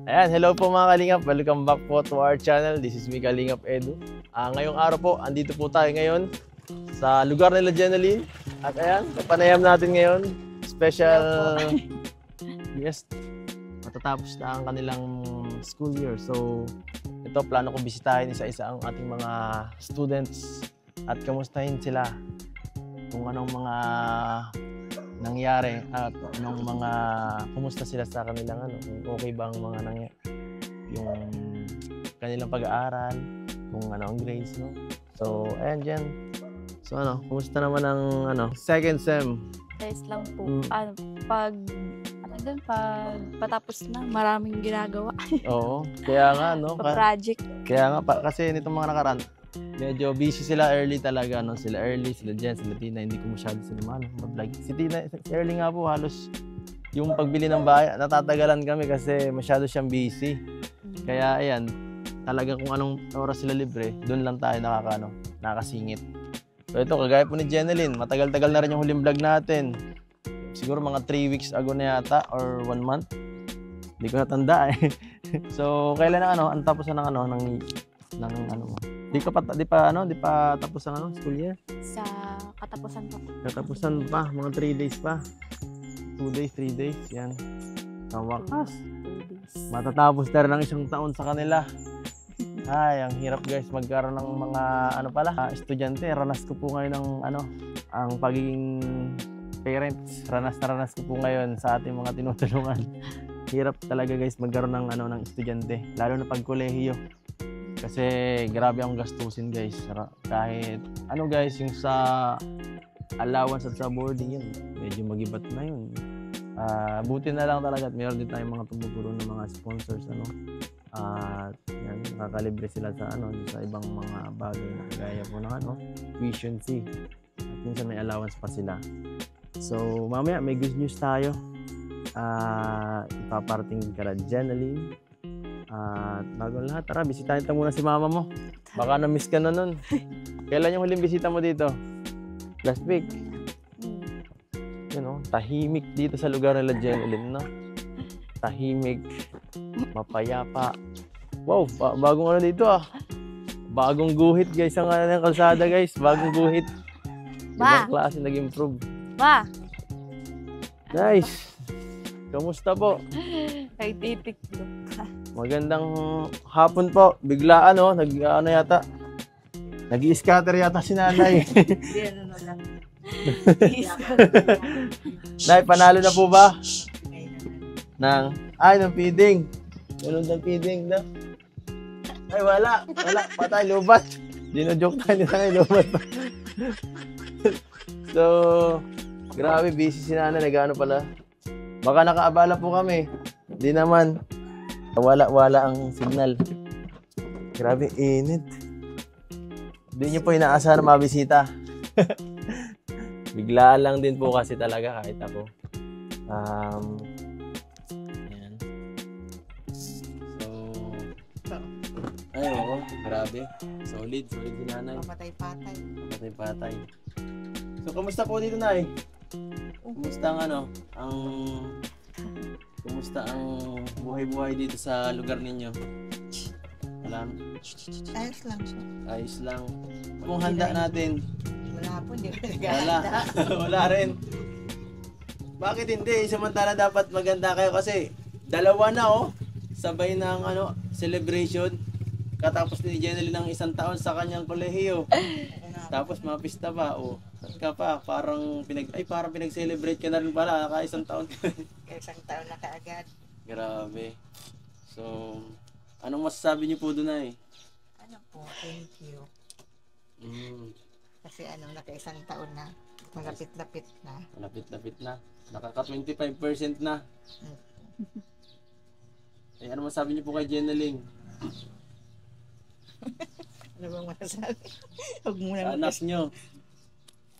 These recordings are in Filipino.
Ayan, hello po mga Kalingap. Welcome back po to our channel. This is me, Kalingap Edu. Ngayong araw po, andito po tayo ngayon sa lugar nila Jeneline. At ayan, kapanayam natin ngayon. Special guest. Matatapos na ang kanilang school year. So, ito, plano ko bisitahin isa-isa ang ating mga students at kamustahin sila kung anong mga nangyari at anong mga kumusta sila sa kanilang kung okay ba ang mga yung kanilang pag-aaral, kung ano ang grades, no? So, ayan dyan. So, kumusta naman ang second sem? Guys lang po. Pag patapos na, maraming ginagawa. Oo, kaya nga, no? Pa-project. Kaya nga, kasi nitong mga nakaraan, medyo busy sila early talaga, no? Sila early, sila Jen, sila Tina, hindi ko masyado sila mag-vlog. Si Tina, si early nga po, halos yung pagbili ng bahay, natatagalan kami kasi masyado siyang busy. Kaya ayan, talagang kung anong oras sila libre, doon lang tayo nakakasingit. So ito, kagaya po ni Jeneline, matagal-tagal na rin yung huling vlog natin. Siguro mga 3 weeks ago na yata, or 1 month. Hindi ko natanda eh. So, kailan ang tapos na ng Di pa tapos ang school year? Sa katapusan po. Katapusan pa, mga 3 days pa. 2 days, 3 days, yan. Sa wakas. 2 days. Matatapos na rin ang isang taon sa kanila. Ay, ang hirap guys magkaroon ng mga estudyante. Ranas ko po ngayon ang pagiging parents. Ranas na ranas ko po ngayon sa ating mga tinutulungan. Hirap talaga guys magkaroon ng estudyante, lalo na pag kolehiyo. Kasi grabe ang gastusin guys. Kahit guys, yung sa allowance at sa boarding yun, medyo mag-ibat na yun. Buti na lang talaga at meron din tayong mga tumuturo ng mga sponsors at yan, nakakalibre sila sa sa ibang mga bagay na kagaya po ng tuition fee. At minsan may allowance pa sila. So mamaya may good news tayo. Ipaparating ka na Jeneline. At bago lahat, tara, bisitahin tayo muna si mama mo. Baka na-miss ka na nun. Kailan yung huling bisita mo dito? Last week? Tahimik dito sa lugar nila Jeneline, no? Tahimik, mapayapa. Wow, bagong dito Bagong guhit guys, ang kalsada guys. Bagong guhit. Ibang klase nag-improve. Nice. Kamusta po? Ay, titiklop ka. Magandang hapon po. Biglaan yata. Nag-i-scatter yata si nanay. Lang. Nay, panalo na po ba? Ng feeding. Ganun ng feeding na. Ay, wala. Patay, lubat. Dino-joke tayo ni nanay, lubat. So, grabe, busy si nanay. Nag-ano pala. Baka nakaabala po kami. Hindi naman. Wala ang signal. Grabe, init. Hindi nyo po inaasahan na mabisita. Biglaan lang din po kasi talaga kahit ako. Ayan. So, grabe. Solid si nanay. Patay-patay. So, kamusta po dito, nay? Kumusta ang buhay-buhay dito sa lugar ninyo? Ayos lang siya. Ayos lang. Kung handa natin. Wala po, hindi ko Wala rin. Bakit hindi? Samantala dapat maganda kayo kasi dalawa na sabay ng celebration. Katapos ni Jeneline ng 1 taon sa kanyang kolehiyo. Tapos mapista pa. Ka pa, parang pinag-celebrate ka na rin pala, naka 1 taon. 1 taon na kaagad. Grabe. So, anong masasabi niyo po doon ay? Thank you. Kasi naka 1 taon na, malapit-lapit na. Malapit-lapit na. Nakaka 25% na. Ano masasabi niyo po kay Jeneline? Ano bang masasabi? Huwag muna anak niyo.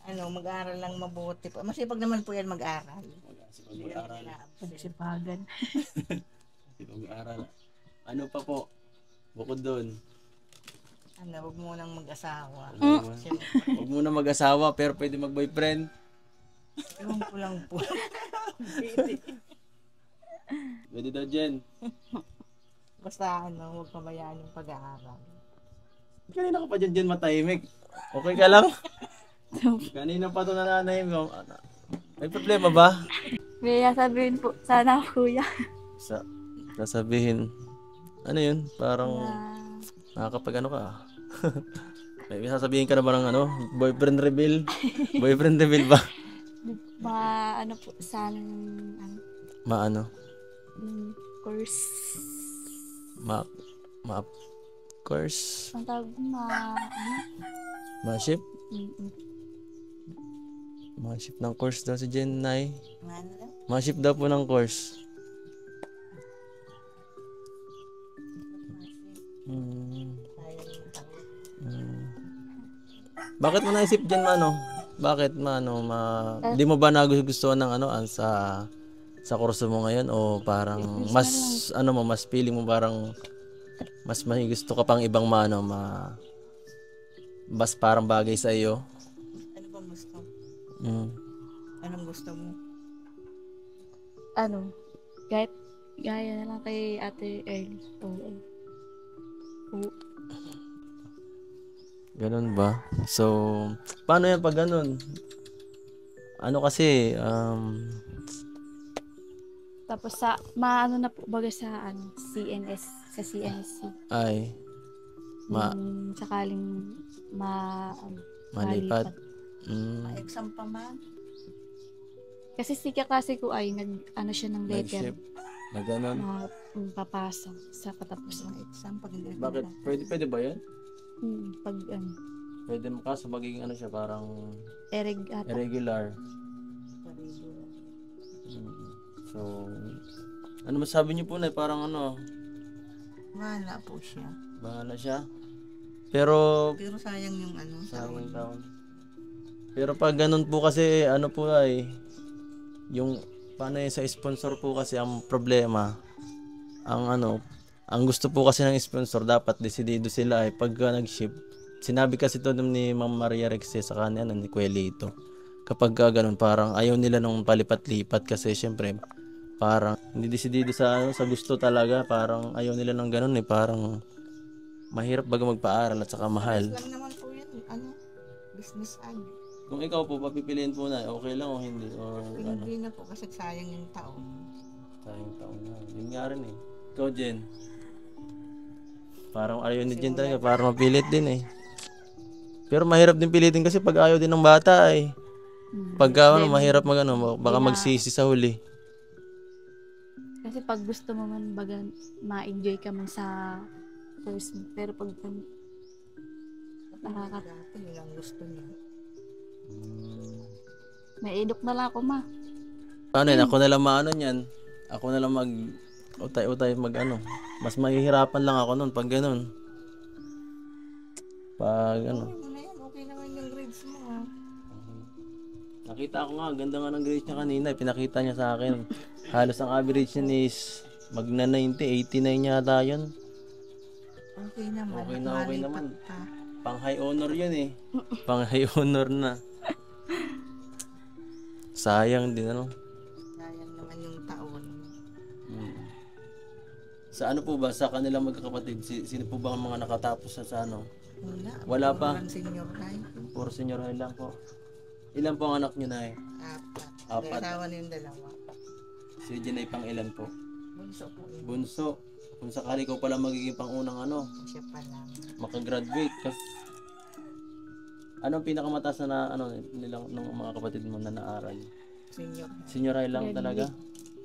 Mag-aaral lang mabuti. Masipag naman po yan mag-aral. Mag-aaral. Pagsipagan. Mag-aaral. Ano pa po? Bukod doon. Huwag mo nang mag-asawa. Huwag mo nang mag-asawa pero pwede mag-boyfriend. Ewan ko lang po. Pwede daw, Jen. Basta huwag pabayaan yung pag-aaral. Kanina ka pa dyan matahimik. Okay ka lang? Kanina pa ito nananahimik. May problema ba? May sabihin po sana kuya. Sasabihin. Ano yun? Parang Na nakakapag ano ka. May sasabihin ka na ba ng boyfriend reveal? Boyfriend reveal ba? ano po sana ano, Maano? course. Course? Ang tawag ano? Ma-ship? Mm-mm. Ma-ship ng course daw si Jenay. Ano? Ma-ship daw po ng course. Sayang yung taon. Bakit mo naisip dyan Bakit di mo ba nagustuhan ng sa kurso mo ngayon o parang mas mas feeling mo parang mas may gusto ka pang ibang mas parang bagay sa iyo? Ano bang gusto? Mm. Anong gusto mo? Ano? Gaya na lang kay Ate Early. Oo. Ganun ba? So, paano yan pag ganun? Ano kasi, Tapos maano na po baga sa sa CNSC. ay, Sakaling malipat. May exam pa man? Kasi si kaklase ko ay siya ng letter Nag-ship. Na ganun. na papasa sa katapusan. May exam pag hindi Bakit? Pwede ba yan? Pag Pwede mo kaso magiging siya, parang ata. irregular. So, ano masabi niyo po na parang Wala po siya. bahala siya. Pero, Pero sayang yung sayang taon. Pero pag ganun po kasi, po ay, yung, paano yun sa sponsor po kasi ang problema, ang gusto po kasi ng sponsor, dapat desidido sila ay pag nag-ship. Sinabi kasi to ni Ma'am Maria Rexe sa kanya ni Kuelito. Kapag ganun, parang ayaw nila nung palipat-lipat kasi syempre, parang hindi desidido sa gusto talaga, parang ayaw nila ng ganun parang mahirap baga magpaaral at saka mahal. Lang naman po yan. Business ad. Kung ikaw po, papipiliin po na, okay lang o hindi? Or Hindi na po kasi sayang yung taon. sayang taon na. Yun nga rin Ikaw, Jen. Parang ayaw ni Jen talaga, parang mapilit din Pero mahirap din pilitin kasi pag ayaw din ng bata Pag mahirap baka magsisi sa huli. Kasi pag gusto mo man baga ma-enjoy ka man sa course mo. Pero pag Dati yun ang gusto niya. naidok na lang ako Ano yun, ako na lang niyan. Ako na lang utay-utay Mas mahihirapan lang ako nun pag ganun. Pag Okay mo na yan. Okay naman yung grades mo Nakita ko nga, ganda nga ng grades niya kanina. Pinakita niya sa akin. Halos ang average niya is magna 90, 89 yata yun. Okay naman. Okay Malipat naman. pa. Pang high honor yun Pang high honor na. Sayang din Sayang naman yung taon. Sa po ba? Sa kanilang magkakapatid? Sino po ba ang mga nakatapos sa Wala pa. Puro senior high. Puro senior high lang po. Ilan po ang anak niyo na Apat. Asawa na yung dalawa. Si Jen ay pang ilan po? Bunso po yun. Bunso. Kung sakali ko pala magiging pangunang Siya pa lang. makagraduate. Anong pinakamataas na nilang ng mga kapatid mo na naaral? Senior high. Senior high lang talaga?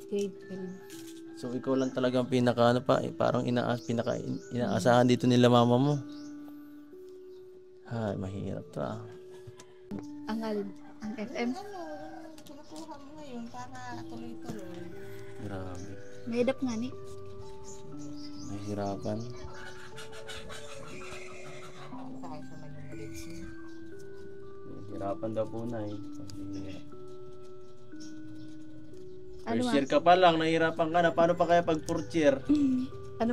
grade 12. So ikaw lang talaga ang pinaka parang inaasahan dito nila mama mo. Ay, mahirap to Ang FM. Kinukuha mo ngayon para tuloy-tuloy. Grabe. May edap nga ni. Mahirapan. Tayo sa mga grades niya. Mahirapan daw po na Ano First year ka pa lang, nahihirapan ka na. Paano pa kaya pag fourth year? Ano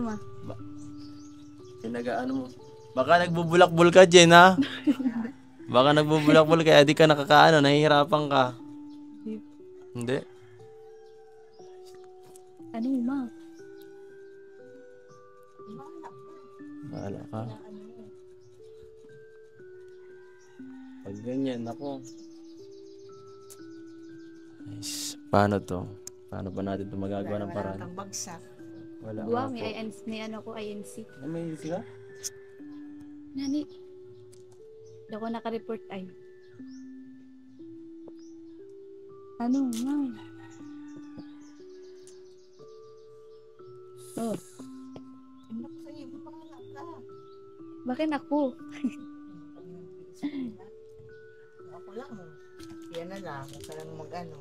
Mo. Baka nagbubulakbol ka, Jen, ha? Baka nagbubulakbol kaya di ka nahihirapan ka. Hindi. Ano Bahala ka. Pag ganyan, ako. Nice. Paano to? Paano ba natin ito magagawa ng paraan? Wala kang bagsak. Wala Buwa, nga po. may ano ko, INC. May easy ka? Nani, hindi ako naka-report ay. Ano, ma'am? Oh, Anak sa'yo, bahala ka. bakit ako? Ako lang. Yan na lang. Huwag ka lang mag-ano.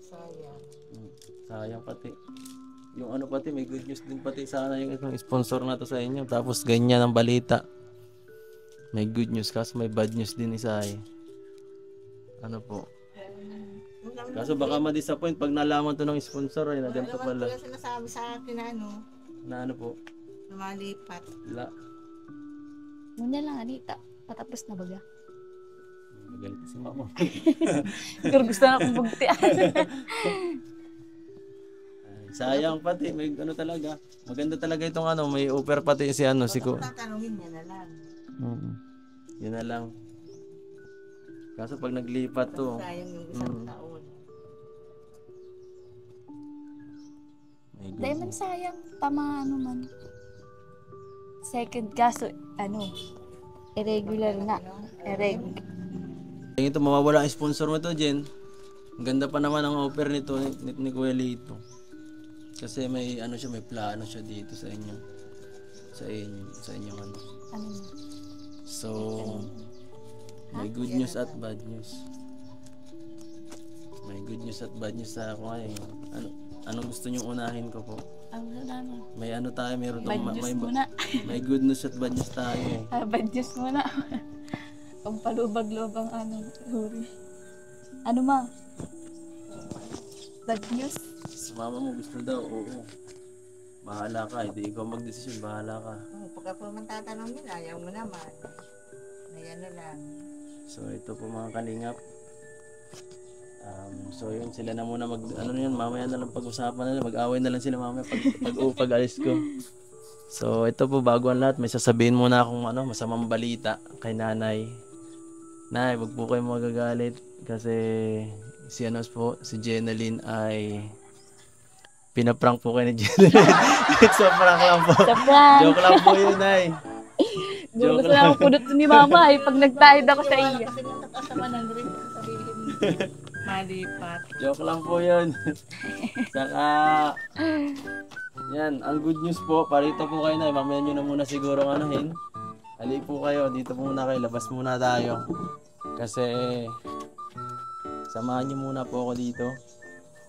Sayang. Sayang pati. Yung ano pati, may good news din pati sana yung itong sponsor na to sa inyo. Tapos ganyan ang balita. May good news kasi may bad news din isa eh. Ano po? Kaso baka ma-disappoint pag nalaman to ng sponsor ay na ganito pala. Wala sinasabi sa akin na ano, Na ano po? na malipat. Wala. Muna lang, Anita. Patapos na baga. Magalit si mama. Pero gusto na akong bugtian. Sayang pati, may ano talaga. Maganda talaga itong ano, may offer pati si ano, si ko. Tatanungin niya na lang. Yun na lang. Kaso pag naglipat to, Sayang yung isang taon. may good Dahil man sayang, tama ano man. Second kaso, ano, irregular na. Ito mawawala ang sponsor mo to, Jen. Ang ganda pa naman ang offer nito ni Kuya Lito. Kasi may ano siya, may plano siya dito sa inyo. Sa inyong ano. Ano, So, may good news at bad news. May good news at bad news sa ako ngayon. Anong gusto niyo unahin ko po? ang ano, May ano tayo, meron bad tong news muna. may good news at bad news tayo eh. Bad news muna. Ang palubag-lubang ano, huri. Ano ma? Bad news? Sa mama mo gusto daw, oo. Bahala ka, hindi ikaw magdesisyon, bahala ka. Pagka po man tatanungin, ayaw mo naman. Ayan na lang. So ito po mga kalingap. So yun, sila na muna ano na yun, mamaya na lang pag-usapan na lang, mag-away na lang sila mamaya pag alis ko. So ito po, bago ang lahat, may sasabihin muna akong ano, masamang balita kay nanay. Nay, wag po kayo magagalit kasi si ano po, si Jenaline ay pinaprank po kayo ni Jenaline. So prank lang po. Sa prank! Joke lang po yun, Nay. Gusto na ako pudot ni mama pag nagtahid ako sa iya. Kasi nung tataas naman ng rin, sabihin malipat. Joke lang po yun. Saka, yan, ang good news po, parito po kayo na, mamaya nyo na muna siguro anuhin. Halik po kayo, dito po muna kayo, labas muna tayo. Kasi, samahan nyo muna po ako dito.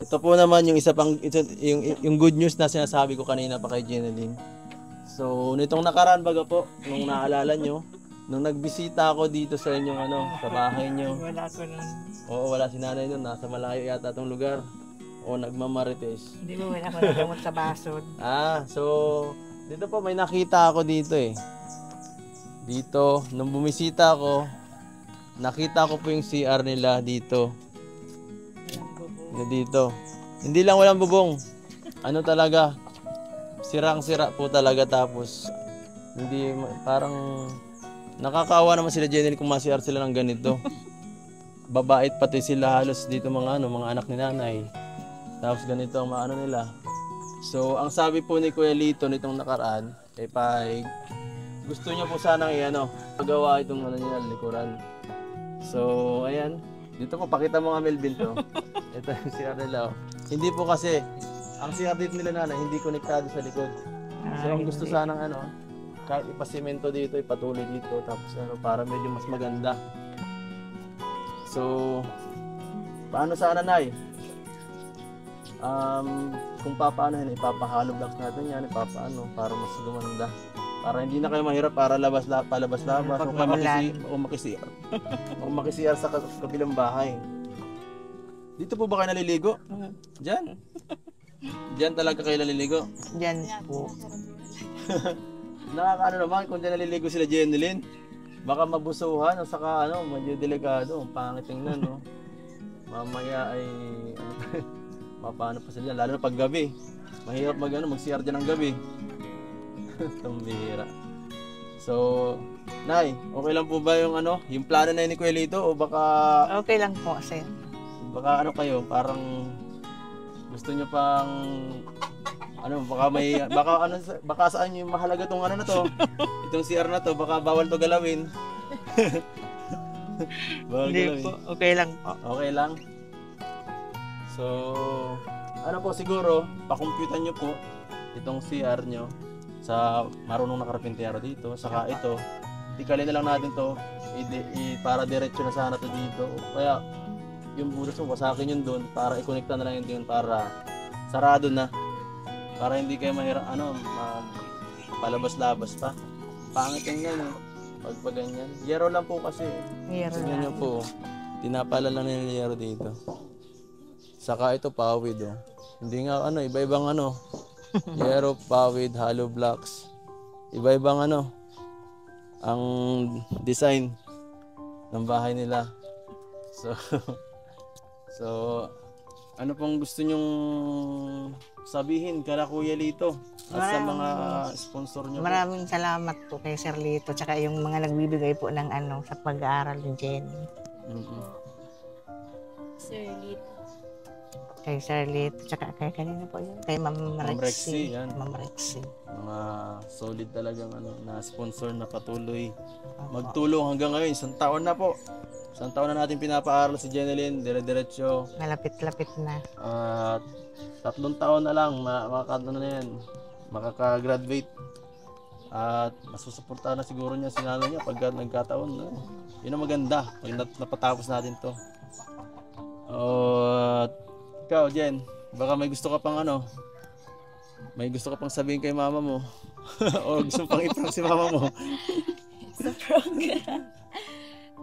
Ito po naman yung isa pang, yung good news na sinasabi ko kanina pa kay Jenaline. So, nitong nakaraan baga po, nung naalala nyo, nung nagbisita ako dito sa inyong ano, sa bahay nyo. Wala ko nun. Oo, wala si nanay doon. Nasa malayo yata itong lugar. O nagmamarites. Hindi mo wala ko nagamot sa basod. So, dito po may nakita ako dito eh. Dito, nung bumisita ako, nakita ko po yung CR nila dito. Dito. Hindi lang walang bubong. Ano talaga, sirang-sira po talaga tapos hindi parang nakakaawa naman sila Jenny kung ma-CR sila ng ganito. Babait pati sila halos dito mga anak ni nanay. Tapos ganito ang ano nila. So, ang sabi po ni Kuya Lito nitong nakaraan, gusto niya po sanang pagawa itong nila, likuran. So, ayan. Dito po, pakita mo nga Melvin to. Ito yung CR nila. Hindi po kasi, ang CR dito nila nanay, hindi konektado sa likod. So, ang gusto sanang kahit ipasimento dito, ipatuloy dito, tapos para medyo mas maganda. So, paano sana nay? Kung papaano yan, ipapahalo blocks natin yan, para mas gumanda. Para hindi na kayo mahirap para palabas-labas o makisiyar sa kabilang bahay. Dito po ba kayo naliligo? Diyan? Diyan talaga kayo naliligo? Diyan po. Nakakaano naman kung diyan naliligo sila Jeneline. Baka mabusuhan o saka medyo delikado. Pangit tingnan, no? Mamaya ay paano pa sila, lalo na pag gabi. Mahirap mag-CR dyan ng gabi. Tumbira. So, Nay, okay lang po ba yung yung plano na yun ni Kuelito o baka Okay lang po, sir. baka kayo, parang gusto nyo pang baka saan yung mahalaga tong na to. Itong CR na to, baka bawal to galawin. Bawal galawin. Po, okay lang po. Okay lang. So, po siguro, pakomputan nyo po itong CR nyo sa marunong na karpintero dito. Saka ito, tikalin na lang natin to, para diretso na sana to dito. Kaya, yung butas mo, wasakin yun doon, para i-connecta na lang yun doon, para sarado na. Para hindi kayo mahirap, palabas-labas pa. Pangit yung yan, pag ganyan. Yero lang po kasi. Yero Tingnan nyo lang. po, tinapala lang nila yung yero dito. Saka ito, pawid, oh. Hindi nga, iba-ibang yero, pawid, hollow blocks. Iba-ibang ang design ng bahay nila. So, ano pong gusto nyong sabihin kala Kuya Lito at sa mga sponsor nyo po? Maraming salamat po kay Sir Lito tsaka yung mga nagbibigay po ng sa pag-aaral ni Jenny. Sir Lito. Kay Sir Lito tsaka kay kanino po yun? Kay Ma'am Ma'am Rexy, Rexy. yan. Ma'am Rexy. Mga solid talagang na sponsor na patuloy magtulong hanggang ngayon. Isang taon na po. Isang taon na natin pinapaaral si Jeneline, dire-diretso. Malapit-lapit na. At 3 taon na lang makaka-graduate. At masusuportahan na siguro niya si nanay niya pag nagkataon. Yun ang maganda pag napatapos natin to. At ikaw, Jen, baka may gusto ka pang may gusto ka pang sabihin kay mama mo. O gusto pang i-prank si mama mo. Sa program.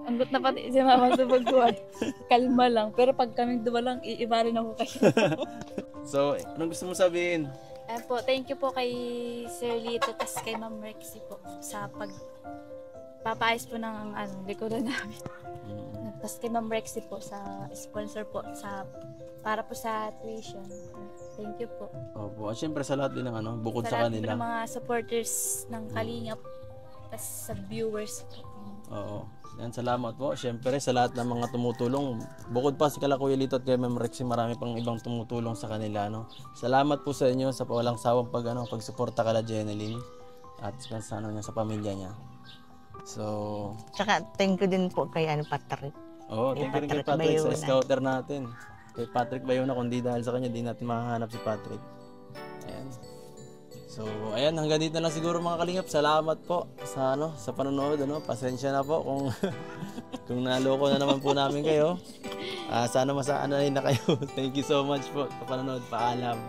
Ang gut na pati si Mama sa pagkuhan. Kalma lang. Pero pag kaming duma lang, iiba rin ako kayo. So, anong gusto mo sabihin? Po, thank you po kay Sir Lito tas kay Ma'am Rexy po sa papayos po ng likuran namin. Tas kay Ma'am Rexy po sa sponsor po para po sa tuition. Thank you po. Opo, at syempre sa lahat din ng bukod Sa sa lahat po kanila. ng mga supporters ng Kalingap tas sa viewers po. Oo. Yan, salamat po. Syempre sa lahat ng mga tumutulong. Bukod pa si Kuya Lito at kay Ma'am Rexy, marami pang ibang tumutulong sa kanila. Salamat po sa inyo sa walang sawang pagsuporta kala Jeneline at sa niya, sa pamilya niya. So, Tsaka thank you din po kay Patrick. thank you rin kay Patrick Patrick sa Bayona. scouter natin. Kay Patrick Bayona, kung di dahil sa kanya, di natin mahahanap si Patrick. Ayan. So, ayan, hanggang dito na lang siguro mga kalingap. Salamat po sa sa panonood, Pasensya na po kung kung naloko na naman po namin kayo. Sana masaanahin na kayo. Thank you so much po sa panonood. Paalam.